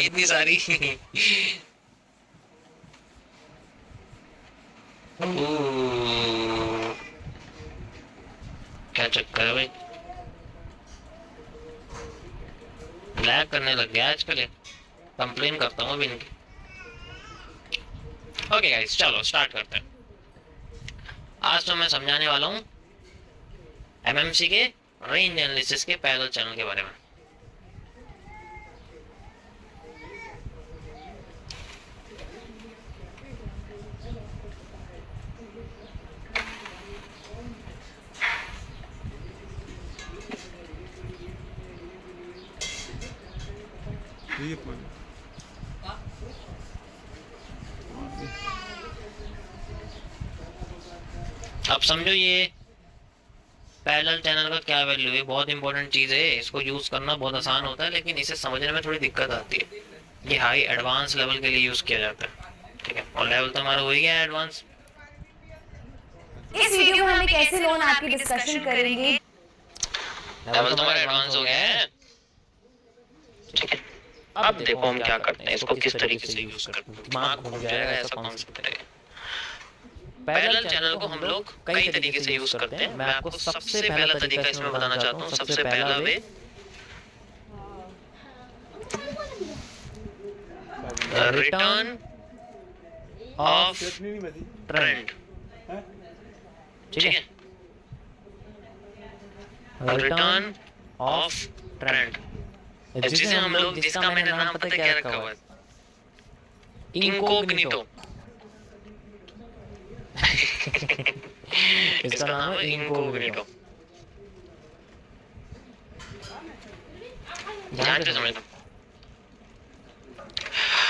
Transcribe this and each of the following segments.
इतनी सारी। क्या चक्कर है भाई, लैग करने लग गया आजकल, कंप्लेन करता हूँ अभी इनकी। ओके गाइस, चलो स्टार्ट करते हैं। आज तो मैं समझाने वाला हूँ एमएमसी के रेंज एनालिसिस के पैरेलल चैनल के बारे में। अब समझो ये पैरेलल चैनल का क्या वैल्यू है, बहुत इंपॉर्टेंट चीज़ है। इसको यूज़ करना बहुत आसान होता है, लेकिन इसे समझने में थोड़ी दिक्कत आती है। ये हाई एडवांस लेवल के लिए यूज़ किया जाता है, ठीक है। और लेवल तो हमारा हो ही गया एडवांस। इस वीडियो में हम एक ऐसे लोन ऐप की डिस्कशन करेंगे। लेवल तो हमारा एडवांस हो गया है, ठीक है। अब देखो हम क्या करते हैं, इसको किस तरीके से यूज़ करते हैं। दिमाग घूम जाएगा, ऐसा कॉन्सेप्ट है। पैरेलल चैनल को हम लोग कई तरीके से यूज करते हैं। मैं आपको सबसे पहला तरीका इसमें बताना चाहता हूँ। सबसे पहला वे रिटर्न ऑफ ट्रेंड, ठीक है। रिटर्न ऑफ ट्रेंड, जिसे हम लोग, जिसका मैंने नाम पता क्या रखा हुआ है, इनकॉग्निटो। इसका नाम है इनकॉग्निटो। ध्यान से समझना।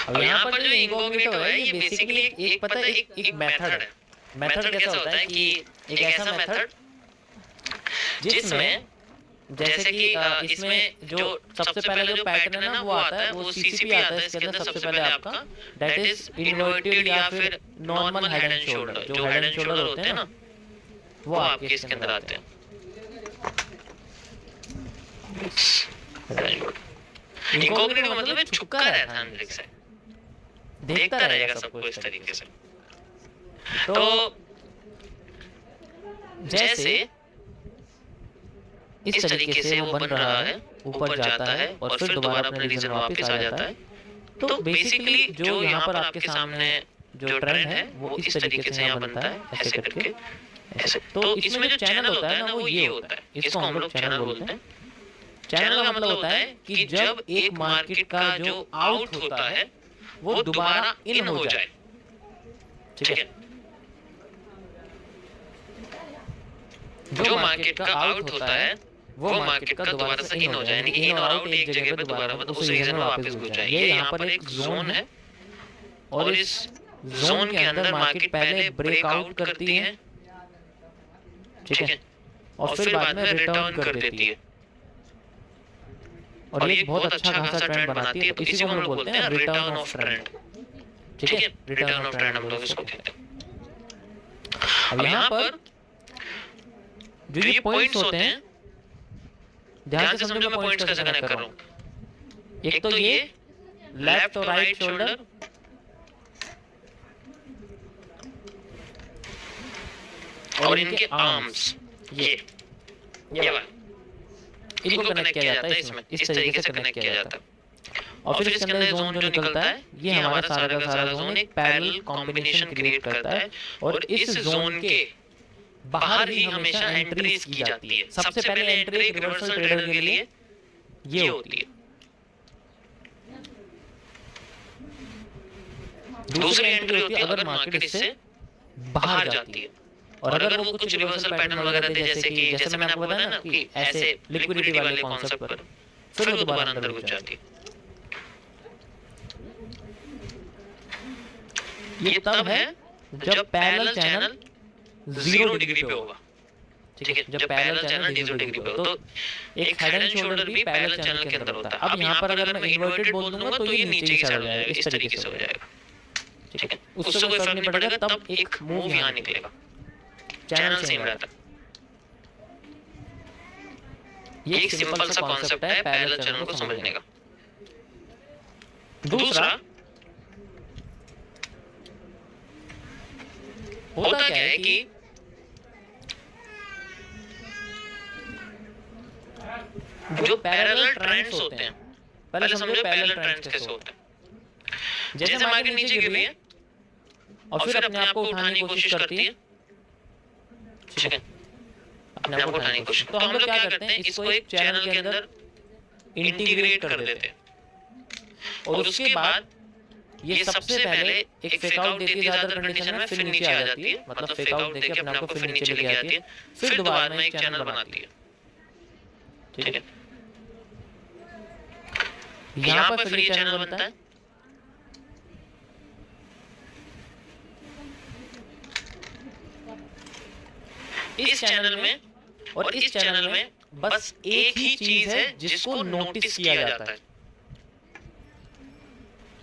अब यहाँ पर जो इनकॉग्निटो है, ये बेसिकली एक पता है, एक मेथड है। मेथड कैसा होता है कि एक ऐसा मेथड जिसमें, जैसे कि इसमें जो सबसे पहले जो पैटर्न है ना वो आता है, वो सीसीपी आता है। इसके अंदर सबसे पहले आपका दैट इज इन्वर्टेड या फिर नॉर्मल हेड एंड शोल्डर। जो हेड एंड शोल्डर होते हैं ना, वो आपके इसके अंदर आते हैं। इनकॉग्निटो का मतलब है छुपा रहता है अंदर से, देखता रहेगा सबको इस तरीके से। तो जैसे इस तरीके से वो बन रहा है, ऊपर जाता है और फिर दोबारा अपने रीजन वापस आ जाता है। तो बेसिकली जो यहाँ पर आपके सामने जो ट्रेंड है वो इस तरीके से यहाँ बनता है, ऐसे करके, ऐसे। तो इसमें जो चैनल होता है ना वो ये होता है, इसको हम लोग चैनल बोलते हैं। चैनल का मतलब होता है कि जब एक मार्केट का जो आउट होता है वो दोबारा इन हो जाए, ठीक है। जो मार्केट का आउट होता है वो मार्केट का दोबारा से इन हो जाए, यानी इन और आउट एक जगह पे दोबारा उस रीजन में वापस घुस जाए। ये यहाँ पर एक जोन है और इस जोन के अंदर मार्केट पहले ब्रेकआउट करती है, ठीक है, और फिर बाद में रिटर्न कर देती है और ये बहुत अच्छा खासा ट्रेंड बनाती है। तो इसी को हम लोग बोलते हैं रिटर्न ऑफ ट्रेंड, ठीक है। रिटर्न ऑफ ट्रेंड हम लोग इसको कहते हैं। अब यहाँ पर जो ये पॉइंट्स होते हैं, ध्यान से समझो मैं पॉइंट्स कैसे कनेक्ट कर रहा हूँ। एक तो ये लेफ्ट और राइट शोल्डर, और इनके आर्म्स, ये वाला, इनको कनेक्ट किया जाता है इसमें, इस तरीके से कनेक्ट किया जाता है। और फिर इसके अंदर जोन जो निकलता है, ये हमारा सारा का सारा जोन एक पैरेलल कॉम्बिनेशन क्रिएट करता है। और इस जोन के बाहर ही हमेशा एंट्रीज की जाती है। सबसे पहले एंट्री एक रिवर्सल ट्रेडर के लिए ये होती है। दूसरी एंट्री होती है अगर मार्केट इससे बाहर जाती है, और अगर वो कुछ रिवर्सल पैटर्न वगैरह दे, जैसे मैंने आपको बताया ना कि ऐसे लिक्विडिटी वाले कॉन्सेप्ट पर, फिर वो दोबारा अंदर घुस जाती है। ये तब है जब पैरेलल चैनल 0 डिग्री पे होगा, ठीक है। जब पैरेलल चैनल 0 डिग्री पे हो तो एक हेड एंड शोल्डर भी पैरेलल चैनल के अंदर होता है। अब यहाँ पर अगर मैं इन्वर्टेड बोल दूंगा तो ये नीचे की साइड हो जाएगा, इस तरीके से हो जाएगा, ठीक है। उससे कोई फर्क नहीं पड़ेगा, तब एक मूव यहाँ निकलेगा, चैनल सेम रहता है। ये एक सिंपल सा कॉन्सेप्ट है पैरेलल चैनल को समझने का। दूसरा होता क्या है कि जो पैरेलल ट्रेंड्स होते हैं, पहले समझो पैरेलल ट्रेंड्स कैसे होते हैं। जैसे मार्केट नीचे गिर रही है और फिर अपने आप को उठाने की कोशिश करती है, ठीक है, अपने आप को उठाने की कोशिश, तो हम लोग क्या करते हैं, इसको एक चैनल के अंदर इंटीग्रेट कर देते हैं और उसके बाद ये सबसे पहले एक फेक आउट देती है ज्यादातर कंडीशन में, फिर नीचे आ जाती है, मतलब फेक आउट देके अपने आप को फिर नीचे लेके आती है, फिर दोबारा में एक चैनल बनाती है, ठीक है। यहाँ पर फिर ये चैनल बनता है, इस चैनल में और इस चैनल में बस एक ही चीज है जिसको नोटिस किया जाता है।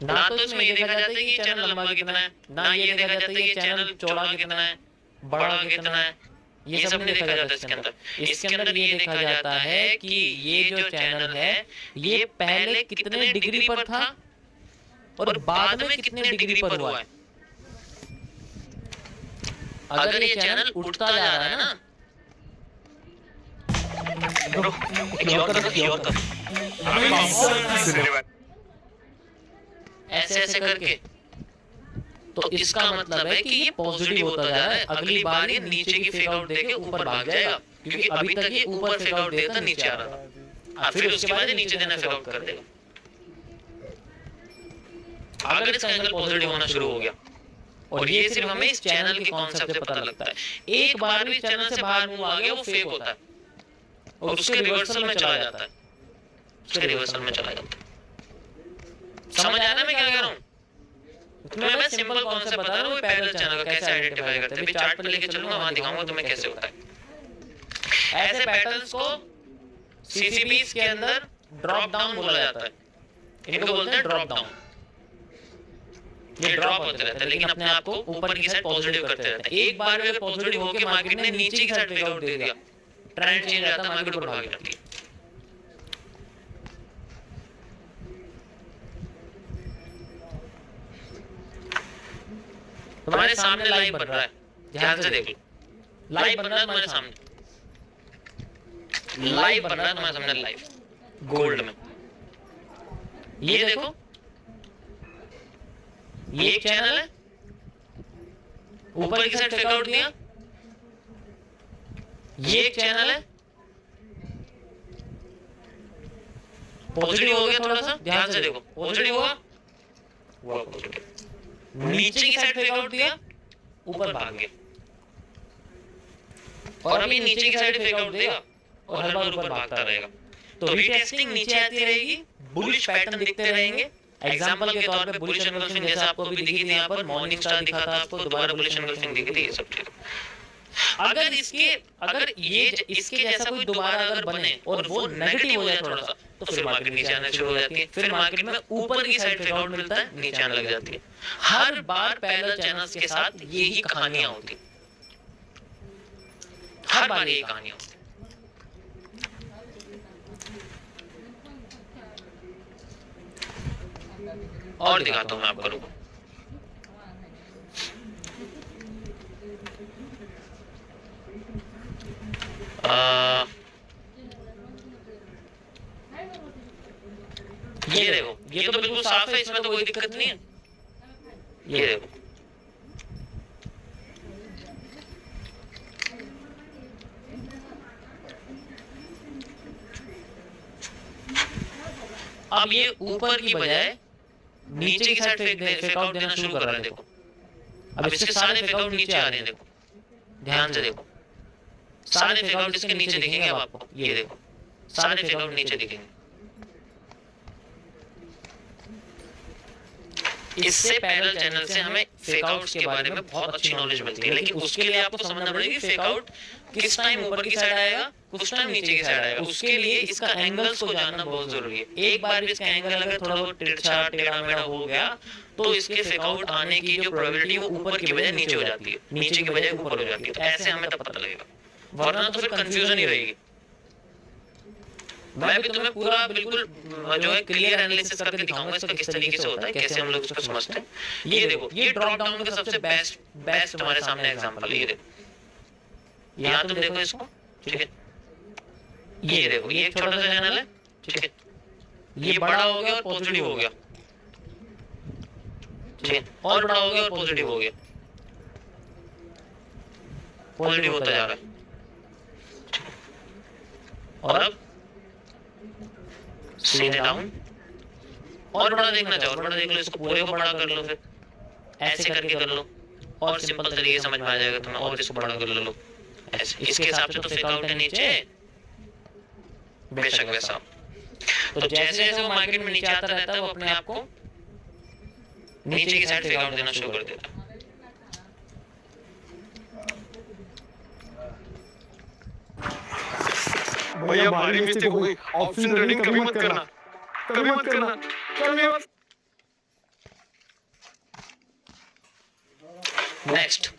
ना तो इसमें ये देखा जाता है कि चैनल लंबा कितना है, ना ये देखा जाता है कि चैनल चौड़ा कितना है, बड़ा कितना है, ये सब नहीं देखा जाता इसके अंदर। इसके अंदर ये देखा जाता है कि ये जो चैनल है ये पहले कितने डिग्री पर था और बाद में कितने डिग्री पर हुआ है। अगर ये चैनल उठता जा रहा है ना, ऐसे ऐसे करके, तो इसका मतलब है कि ये पॉजिटिव होता जा रहा है। अगली बार ये नीचे की फेक आउट देके ऊपर भाग जाएगा, क्योंकि अभी तक ये ऊपर फेक आउट देता नीचे आ रहा था, फिर उसके बाद ये नीचे देना फेक आउट कर देगा। अगर इसका एंगल पॉजिटिव होना शुरू हो गया, और ये सिर्फ हमें इस चैनल के कॉन्सेप्ट से पता लगता है, एक बार भी चैनल से बाहर मूव आ गया वो फेक होता है और उसके रिवर्सल में चला जाता है, उसके रिवर्सल में चला जाता है। समझ आया ना मैं क्या कह रहा हूँ? तुम्हें मैं सिंपल कॉन्सेप्ट बता रहा हूँ, पैरेलल चैनल का कैसे आइडेंटिफाई करते हैं। अभी चार्ट पे लेके चलूंगा, वहां दिखाऊंगा तुम्हें कैसे होता है। ऐसे पैटर्न्स को सीसीबीज के अंदर ड्रॉप डाउन बोला जाता है, इनको बोलते हैं ड्रॉप डाउन। ये ड्रॉप होते रहते हैं लेकिन अपने आप को ऊपर की साइड पॉजिटिव करते रहते हैं। एक बार अगर पॉजिटिव होके मार्केट ने नीचे की साइड ब्रेकआउट दे दिया, ट्रेंड चेंज रहता है, मार्केट ऊपर भागने लगती है। तुम्हारे सामने लाइव बन रहा है, ध्यान से देख लो, लाइव बन रहा है तुम्हारे सामने, लाइव बन रहा है तुम्हारे सामने, लाइव गोल्ड में। ये देखो, ये एक चैनल है, ऊपर की साइड फेक आउट दिया, ये एक चैनल है, पॉजिटिव हो गया थोड़ा सा, ध्यान से देखो, पॉजिटिव हुआ, नीचे की साइड फेक आउट दिया, ऊपर भाग गया, और अभी नीचे की साइड फेक आउट देगा और हर बार ऊपर भागता रहेगा। तो रीटेस्टिंग नीचे आती रहेगी, बुलिश पैटर्न दिखते रहेंगे। एग्जांपल के तौर पे बुलिश एंगल्फिंग जैसे आपको भी दिखी थी, यहाँ पर मॉर्निंग स्टार दिखा था आपको, दोबारा बुलिश एंगल्फिंग दिखी थी, ये सब चीज। अगर ये इसके जैसा कोई दोबारा अगर बने और वो नेगेटिव हो जाए थोड़ा सा, तो फिर मार्केट नीचे आना शुरू हो जाती है, फिर मार्केट में ऊपर की साइड फेक आउट मिलता है, नीचे आने लग जाती है। हर बार पैरेलल चैनल्स के साथ यही कहानियां होती, हर बार यही कहानियां होती। और दिखाता हूं मैं आपको, रुको। ये देखो, ये तो बिल्कुल साफ है, इसमें तो कोई दिक्कत नहीं है। ये देखो, अब ये ऊपर की बजाय नीचे की साइड फेक आउट देना शुरू कर रहा है। देखो, अब इसके सारे फेक आउट नीचे आ रहे हैं, देखो ध्यान से देखो, सारे फेक आउट इसके नीचे दिखेंगे अब आपको, ये देखो सारे फेक आउट नीचे दिखेंगे। इससे पैरेलल चैनल से हमें फेक आउट्स के बारे में बहुत अच्छी नॉलेज मिलती है, लेकिन उसके लिए आपको समझना पड़ेगा कि फेक आउट किस टाइम ऊपर की साइड आएगा, कुछ टाइम नीचे की साइड आएगा। उसके लिए इसका एंगल्स को जानना बहुत जरूरी है। एक बार भी इसका एंगल अगर थोड़ा बहुत तिरछा टेढ़ा मेढ़ा हो गया तो इसके फेक आउट आने की जो प्रोबेबिलिटी वो ऊपर की बजाय नीचे हो जाती है, नीचे की बजाय ऊपर हो जाती है। तो ऐसे हमें तब पता लगेगा, वरना तो फिर कंफ्यूजन ही रहेगी। मैं भी तुम्हें पूरा बिल्कुल जो है क्लियर एनालिसिस करके दिखाऊंगा इसका किस तरीके से होता है, कैसे हम लोग इसको समझते हैं। ये देखो, ये ड्रॉप डाउन का सबसे बेस्ट तुम्हारे सामने एग्जांपल है। ये देखो, यहाँ तुम देखो इसको, ठीक है, ये देखो, ये एक छोटा सा चैनल है, ठीक है, ये बड़ा हो गया और पॉजिटिव हो गया, ठीक है, और बड़ा हो गया और पॉजिटिव हो गया, पॉजिटिव होता जा रहा है। और अब सीधे डाउन, और बड़ा देखना चाहो, और बड़ा देख लो, इसको पूरे को बड़ा कर लो, फिर ऐसे करके कर लो, और सिंपल तरीके समझ में आ जाएगा तुम्हें, और इसको बड़ा कर लो ऐसे। इसके हिसाब से तो फेक आउट है नीचे, बेशक वैसा। तो जैसे जैसे वो मार्केट में नीचे आता रहता है, वो अपने आप को नीचे की साइड फेक आउट देना शुरू कर देता है। भैया भारी मिस्टेक हो गई, ऑप्शन रनिंग कभी मत करना, कभी मत करना, कभी मत। नेक्स्ट,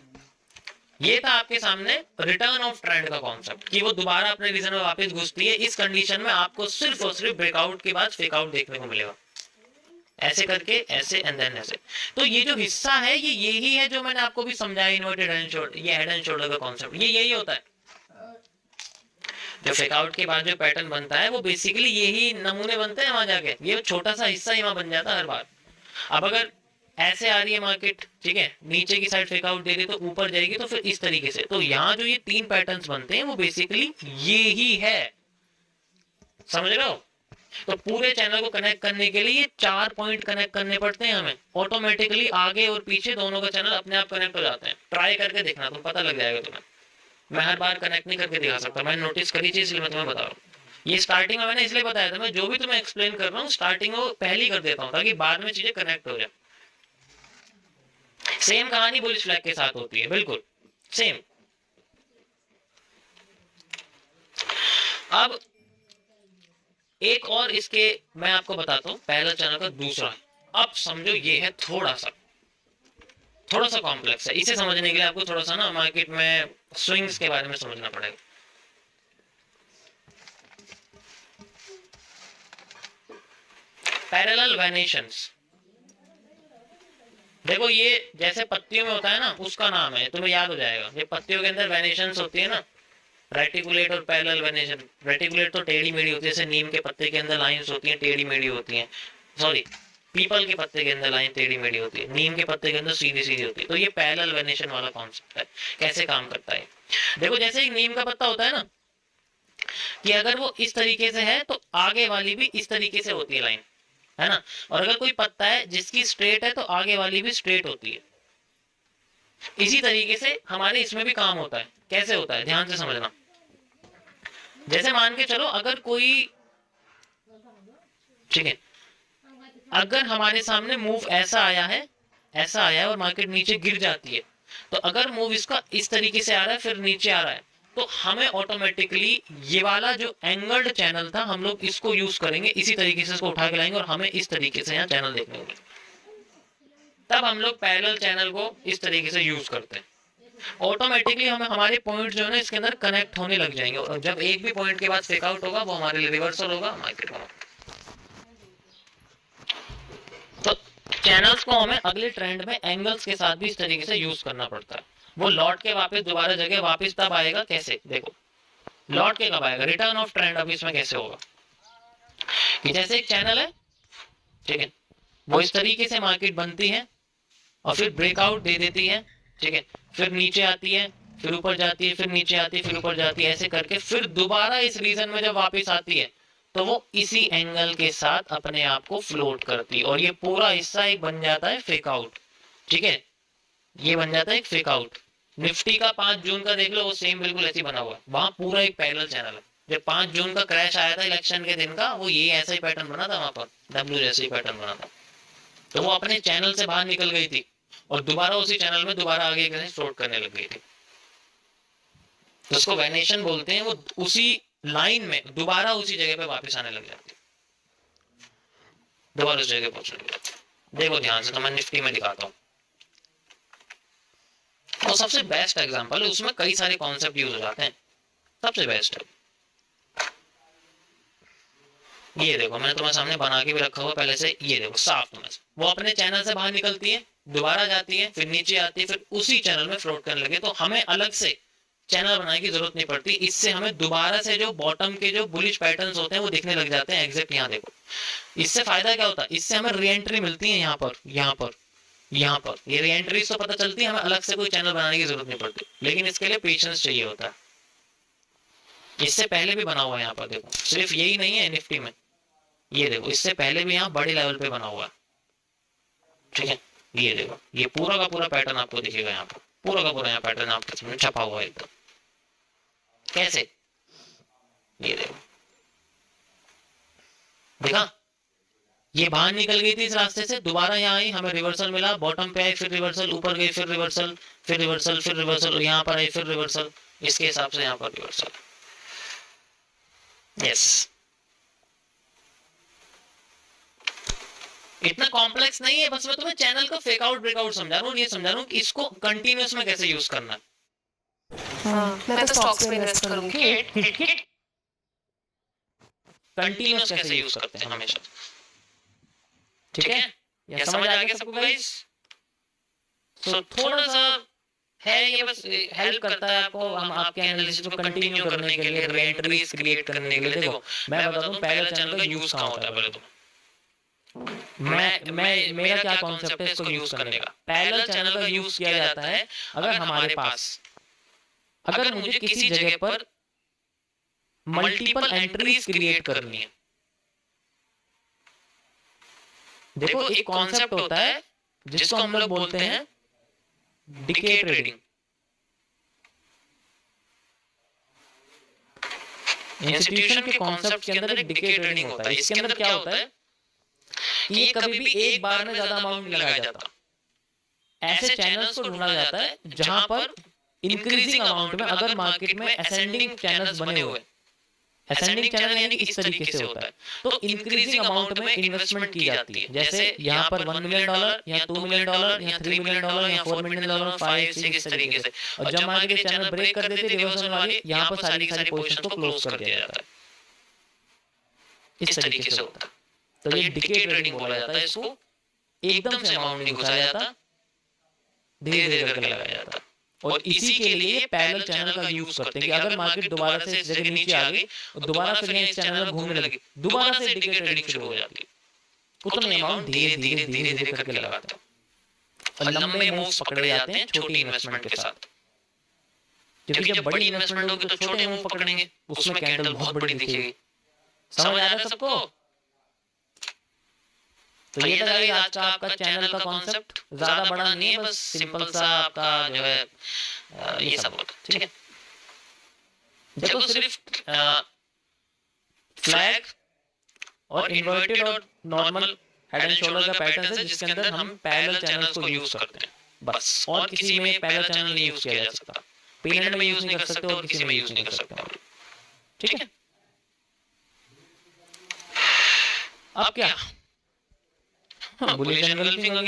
ये था आपके सामने रिटर्न ऑफ ट्रेंड का कॉन्सेप्ट, कि वो दोबारा अपने रीजन में वापस घुसती है। इस कंडीशन में आपको सिर्फ और सिर्फ ब्रेकआउट के बाद फेक आउट देखने को मिलेगा, ऐसे करके, ऐसे एंड देन ऐसे। तो ये जो हिस्सा है, ये यही है जो मैंने आपको भी समझाया, इन्वर्टेड हेड एंड शोल्डर, ये हेड एंड शोल्डर का कॉन्सेप्ट, ये यही होता है। जो फेक आउट के बाद जो पैटर्न बनता है, वो बेसिकली यही नमूने बनते हैं वहां जाके, ये छोटा सा हिस्सा ही वहां बन जाता है हर बार। अब अगर ऐसे आ रही है मार्केट, ठीक है, नीचे की साइड फेक आउट दे रही तो ऊपर जाएगी, तो फिर इस तरीके से। तो यहाँ जो ये 3 पैटर्न्स बनते हैं, वो बेसिकली ये ही है, समझ रहे हो। तो पूरे चैनल को कनेक्ट करने के लिए 4 पॉइंट कनेक्ट करने पड़ते हैं हमें, ऑटोमेटिकली आगे और पीछे दोनों का चैनल अपने आप कनेक्ट हो जाते हैं। ट्राई करके देखना, तो पता लग जाएगा तुम्हें। मैं हर बार कनेक्ट नहीं करके दिखा सकता, मैंने नोटिस करी चीज, इसलिए मैं तुम्हें बता रहा हूँ। ये स्टार्टिंग में मैंने इसलिए बताया था, मैं जो भी तुम्हें एक्सप्लेन कर रहा हूँ स्टार्टिंग में पहले ही कर देता हूँ, ताकि बाद में चीजें कनेक्ट हो जाए। सेम कहानी बुलिश फ्लैग के साथ होती है, बिल्कुल सेम। अब एक और इसके मैं आपको बताता हूँ, पहला चैनल का दूसरा। अब समझो ये है थोड़ा सा कॉम्प्लेक्स है, इसे समझने के लिए आपको थोड़ा सा ना मार्केट में स्विंग्स के बारे में समझना पड़ेगा। पैरेलल वेनेशंस, देखो ये जैसे पत्तियों में होता है ना, उसका नाम है, तुम्हें याद हो जाएगा। ये पत्तियों के अंदर वेनेशंस होती है ना, रेटिकुलेट और पैरेलल वेनेशन। रेटिकुलेट तो टेढ़ी मेढ़ी होती है, जैसे नीम के पत्ते के अंदर लाइंस होती हैं, टेढ़ी मेढ़ी होती हैं। सॉरी, पीपल के पत्ते के अंदर लाइन टेढ़ी मेढ़ी होती है, नीम के पत्ते के अंदर सीधी सीधी होती है। तो ये पैरेलल वेनेशन वाला कॉन्सेप्ट है। कैसे काम करता है, देखो जैसे एक नीम का पत्ता होता है ना, कि अगर वो इस तरीके से है तो आगे वाली भी इस तरीके से होती है लाइन, है ना। और अगर कोई पत्ता है जिसकी स्ट्रेट है तो आगे वाली भी स्ट्रेट होती है। इसी तरीके से हमारे इसमें भी काम होता है। कैसे होता है, ध्यान से समझना। जैसे मान के चलो, अगर कोई, ठीक है, अगर हमारे सामने मूव ऐसा आया है और मार्केट नीचे गिर जाती है, तो अगर मूव इसका इस तरीके से आ रहा है फिर नीचे आ रहा है, तो हमें ऑटोमेटिकली ये वाला जो एंगल्ड चैनल था, हम लोग इसको यूज करेंगे, इसी तरीके से इसको उठा के लाएंगे और हमें इस तरीके से यहाँ चैनल देखने होंगे। तब हम लोग पैरेलल चैनल को इस तरीके से यूज करते हैं। ऑटोमेटिकली हमें हमारे पॉइंट जो है ना इसके अंदर कनेक्ट होने लग जाएंगे, और जब एक भी पॉइंट के बाद फेक आउट होगा वो हमारे लिए रिवर्सल होगा मार्केट में। तो चैनल्स को हमें अगले ट्रेंड में एंगल्स के साथ भी इस तरीके से यूज करना पड़ता है। वो लौट के वापस दोबारा जगह वापस तब आएगा, कैसे, देखो लौट के कब आएगा, रिटर्न ऑफ ट्रेंड। अब इसमें कैसे होगा कि जैसे एक चैनल है, ठीक है, वो इस तरीके से मार्केट बनती है और फिर ब्रेकआउट दे देती है, ठीक है, फिर नीचे आती है, फिर ऊपर जाती है, फिर नीचे आती है, फिर ऊपर जाती है, ऐसे करके फिर दोबारा इस रीजन में जब वापस आती है तो वो इसी एंगल के साथ अपने आप को फ्लोट करती है, और ये पूरा हिस्सा एक बन जाता है फेक आउट। ठीक है, ये बन जाता है एक फेक आउट। निफ्टी का 5 जून का देख लो, वो सेम बिल्कुल ऐसे बना हुआ है, वहां पूरा एक पैरेलल चैनल है। जब 5 जून का क्रैश आया था इलेक्शन के दिन का, वो ये ऐसा ही पैटर्न बना था, वहां पर डब्ल्यू जैसे ही पैटर्न बना था। तो वो अपने चैनल से बाहर निकल गई थी और दोबारा उसी चैनल में दोबारा आगे फ्लोट करने लग गई थी। तो उसको वेनेशन बोलते हैं। वो उसी लाइन में दोबारा उसी जगह पे वापस आने लग जाती है, दोबारा उस जगह पहुंचने लग जाती है। देखो ध्यान से, तो मैं निफ्टी में दिखाता हूँ। वो सबसे बेस्ट एग्जांपल है, उसमें कई सारे कॉन्सेप्ट यूज हो जाते हैं, सबसे बेस्ट है। ये देखो मैंने तुम्हारे सामने बना के भी रखा हुआ पहले से, ये देखो साफ तुम्हें से। वो अपने चैनल से बाहर निकलती है, दोबारा जाती है, फिर नीचे आती है, फिर उसी चैनल में फ्लोट करने लगे। तो हमें अलग से चैनल बनाने की जरूरत नहीं पड़ती। इससे हमें दोबारा से जो बॉटम के जो बुलिश पैटर्न्स होते हैं वो दिखने लग जाते हैं। एग्जैक्ट यहाँ देखो, इससे फायदा क्या होता है, इससे हमें री एंट्री मिलती है यहाँ पर, यहाँ पर, यहाँ पर। ये री एंट्री तो पता चलती है, हमें अलग से कोई चैनल बनाने की जरूरत नहीं पड़ती। लेकिन इसके लिए पेशेंस चाहिए होता है। इससे पहले भी बना हुआ है यहाँ पर देखो, सिर्फ यही नहीं है निफ्टी में, ये देखो इससे पहले भी यहाँ बड़े लेवल पे बना हुआ है, ठीक है। ये देखो ये पूरा का पूरा पैटर्न आपको दिखेगा यहाँ पर, पूरा का पूरा यहाँ पैटर्न आपके सामने छपा हुआ है एकदम। कैसे, ये देखो, देखा, ये बाहर निकल गई थी इस रास्ते से, दोबारा यहाँ आई, हमें रिवर्सल मिला, बॉटम पे आई, फिर रिवर्सल, ऊपर गई, फिर रिवर्सल, फिर रिवर्सल, फिर रिवर्सल, यहाँ पर आई, फिर रिवर्सल। इसके हिसाब से यहाँ पर रिवर्सल। यस, इतना कॉम्प्लेक्स नहीं है, बस मैं तुम्हें चैनल का फेक आउट ब्रेकआउट समझा रहा हूँ, ये समझा रहा हूँ कि इसको कंटिन्यूस में कैसे यूज करना है। मैं तो स्टॉक्स में इन्वेस्ट करूंगी। कंटिन्यूस कैसे यूज करते हैं हमेशा, ठीक है। ये समझ आ गया सबको गाइस? सो थोड़ा सा है, ये बस हेल्प करता है आपको, हम आपके एनालिसिस को कंटिन्यू करने के लिए, रीएंट्रीज क्रिएट करने के लिए। देखो मैं बताता हूँ पहले चैनल का यूज कहाँ होता है। पहले तो मैं मेरा क्या कॉन्सेप्ट है इसको यूज करने का। पैरेलल चैनल का यूज किया जाता है अगर हमारे पास, अगर मुझे किसी जगह पर मल्टीपल एंट्रीज क्रिएट करनी है। देखो एक कॉन्सेप्ट होता है जिसको हम लोग बोलते हैं डिके ट्रेडिंग। इंस्टीट्यूशन के कॉन्सेप्ट के अंदर एक डिके ट्रेडिंग होता है। इसके अंदर क्या होता है कि ये कभी भी एक बार में ज्यादा अमाउंट नहीं लगाया जाता। ऐसे चैनल्स को ढूंढा जाता है जहां पर इंक्रीजिंग अमाउंट में, अगर मार्केट में असेंडिंग चैनल्स बने हुए, असेंडिंग चैनल यानी इस तरीके से होता है, तो इंक्रीजिंग अमाउंट में इन्वेस्टमेंट की जाती है। जैसे यहाँ पर $1 मिलियन, यहाँ $2 मिलियन, यहाँ $3 मिलियन, यहाँ $4 मिलियन, 5, 6 इस तरीके से। और जब मार्केट चैनल ब्रेक कर देते रिवर्सल वाले, यहाँ पर सारी की सारी पोजीशंस को क्लोज कर दिया जाता है। इस तरीके से होता है। तो ये डिके ट्रेडिंग बोला जाता है। इसको एकदम से अमाउंट नहीं घुसाया जाता, धीरे धीरे करके लगाया जाता है। और इसी के लिए पैरेलल चैनल का यूज करते हैं कि अगर मार्केट दोबारा से इस जगह नीचे आ गई और दोबारा फिर इस चैनल में घूमने लगी, दोबारा से डिके ट्रेडिंग शुरू हो जाती है। उतने अमाउंट धीरे धीरे धीरे धीरे करके लगाते हैं और लंबे मूव्स पकड़े जाते हैं छोटी इन्वेस्टमेंट के साथ। क्योंकि जब बड़ी इन्वेस्टमेंट होगी तो छोटे मूव पकड़ेंगे, उसमें कैंडल बहुत बड़ी दिखेगी। समझ आ रहा है सबको? तो ये था आज का आपका चैनल का कॉन्सेप्ट। ज्यादा बड़ा नहीं है, बस सिंपल सा आपका जो है ये सब होता है, ठीक है। देखो सिर्फ फ्लैग और इन्वर्टेड और नॉर्मल हेड एंड शोल्डर का पैटर्न है जिसके अंदर हम पैरेलल चैनल्स को यूज करते हैं बस, और किसी में पैरेलल चैनल नहीं यूज किया जा सकता। पीएनएल में यूज नहीं कर सकते और किसी में यूज नहीं कर सकते, ठीक है। अब क्या बुलिश एंगल्फिंग